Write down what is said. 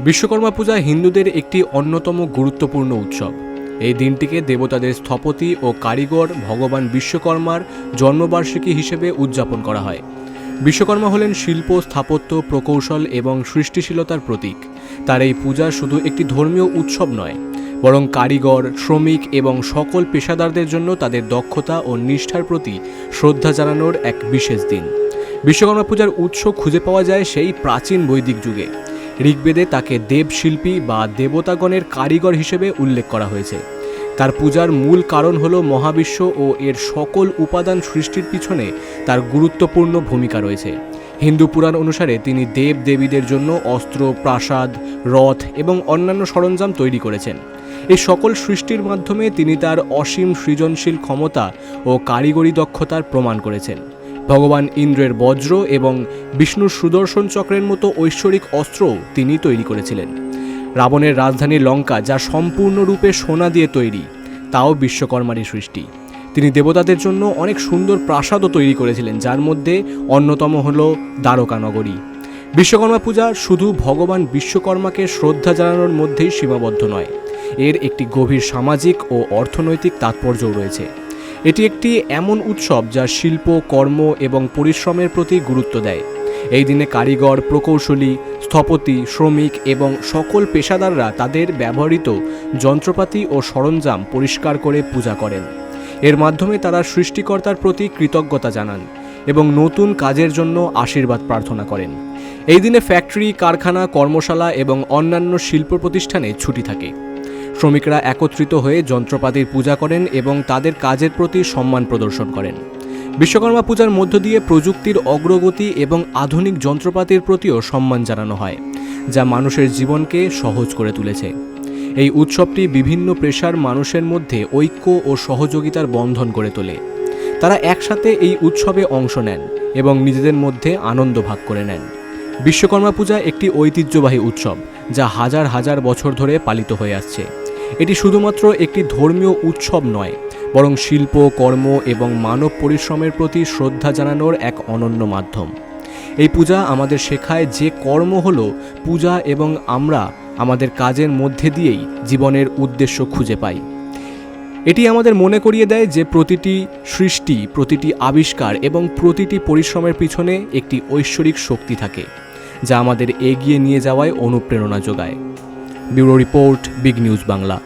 বিশ্বকর্মা পূজা হিন্দুদের একটি অন্যতম গুরুত্বপূর্ণ উৎসব। এই দিনটিকে দেবতাদের স্থপতি ও কারিগর ভগবান বিশ্বকর্মার জন্মবার্ষিকী হিসেবে উদযাপন করা হয়। বিশ্বকর্মা হলেন শিল্প, স্থাপত্য, প্রকৌশল এবং সৃষ্টিশীলতার প্রতীক। তার এই পূজা শুধু একটি ধর্মীয় উৎসব নয়, বরং কারিগর, শ্রমিক এবং সকল পেশাদারদের জন্য তাদের দক্ষতা ও নিষ্ঠার প্রতি শ্রদ্ধা জানানোর এক বিশেষ দিন। বিশ্বকর্মা পূজার উৎস খুঁজে পাওয়া যায় সেই প্রাচীন বৈদিক যুগে। ঋগ্বেদে তাকে দেবশিল্পী বা দেবতাগণের কারিগর হিসেবে উল্লেখ করা হয়েছে। তার পূজার মূল কারণ হল মহাবিশ্ব ও এর সকল উপাদান সৃষ্টির পিছনে তার গুরুত্বপূর্ণ ভূমিকা রয়েছে। হিন্দু পুরাণ অনুসারে তিনি দেব দেবীদের জন্য অস্ত্র, প্রাসাদ, রথ এবং অন্যান্য সরঞ্জাম তৈরি করেছেন। এই সকল সৃষ্টির মাধ্যমে তিনি তার অসীম সৃজনশীল ক্ষমতা ও কারিগরি দক্ষতার প্রমাণ করেছেন। ভগবান ইন্দ্রের বজ্র এবং বিষ্ণুর সুদর্শন চক্রের মতো ঐশ্বরিক অস্ত্রও তিনি তৈরি করেছিলেন। রাবণের রাজধানী লঙ্কা, যা সম্পূর্ণরূপে সোনা দিয়ে তৈরি, তাও বিশ্বকর্মারই সৃষ্টি। তিনি দেবতাদের জন্য অনেক সুন্দর প্রাসাদও তৈরি করেছিলেন, যার মধ্যে অন্যতম হল দ্বারকা নগরী। বিশ্বকর্মা পূজা শুধু ভগবান বিশ্বকর্মাকে শ্রদ্ধা জানানোর মধ্যেই সীমাবদ্ধ নয়, এর একটি গভীর সামাজিক ও অর্থনৈতিক তাৎপর্যও রয়েছে। এটি একটি এমন উৎসব যা শিল্প, কর্ম এবং পরিশ্রমের প্রতি গুরুত্ব দেয়। এই দিনে কারিগর, প্রকৌশলী, স্থপতি, শ্রমিক এবং সকল পেশাদাররা তাদের ব্যবহৃত যন্ত্রপাতি ও সরঞ্জাম পরিষ্কার করে পূজা করেন। এর মাধ্যমে তারা সৃষ্টিকর্তার প্রতি কৃতজ্ঞতা জানান এবং নতুন কাজের জন্য আশীর্বাদ প্রার্থনা করেন। এই দিনে ফ্যাক্টরি, কারখানা, কর্মশালা এবং অন্যান্য শিল্প প্রতিষ্ঠানে ছুটি থাকে। শ্রমিকরা একত্রিত হয়ে যন্ত্রপাতির পূজা করেন এবং তাদের কাজের প্রতি সম্মান প্রদর্শন করেন। বিশ্বকর্মা পূজার মধ্য দিয়ে প্রযুক্তির অগ্রগতি এবং আধুনিক যন্ত্রপাতির প্রতিও সম্মান জানানো হয়, যা মানুষের জীবনকে সহজ করে তুলেছে। এই উৎসবটি বিভিন্ন পেশার মানুষের মধ্যে ঐক্য ও সহযোগিতার বন্ধন গড়ে তোলে। তারা একসাথে এই উৎসবে অংশ নেন এবং নিজেদের মধ্যে আনন্দ ভাগ করে নেন। বিশ্বকর্মা পূজা একটি ঐতিহ্যবাহী উৎসব, যা হাজার হাজার বছর ধরে পালিত হয়ে আসছে। এটি শুধুমাত্র একটি ধর্মীয় উৎসব নয়, বরং শিল্প, কর্ম এবং মানব পরিশ্রমের প্রতি শ্রদ্ধা জানানোর এক অনন্য মাধ্যম। এই পূজা আমাদের শেখায় যে কর্ম হলো পূজা এবং আমরা আমাদের কাজের মধ্যে দিয়েই জীবনের উদ্দেশ্য খুঁজে পাই। এটি আমাদের মনে করিয়ে দেয় যে প্রতিটি সৃষ্টি, প্রতিটি আবিষ্কার এবং প্রতিটি পরিশ্রমের পিছনে একটি ঐশ্বরিক শক্তি থাকে, যা আমাদের এগিয়ে নিয়ে যাওয়ায় অনুপ্রেরণা যোগায়। Bureau report, big news Bangla.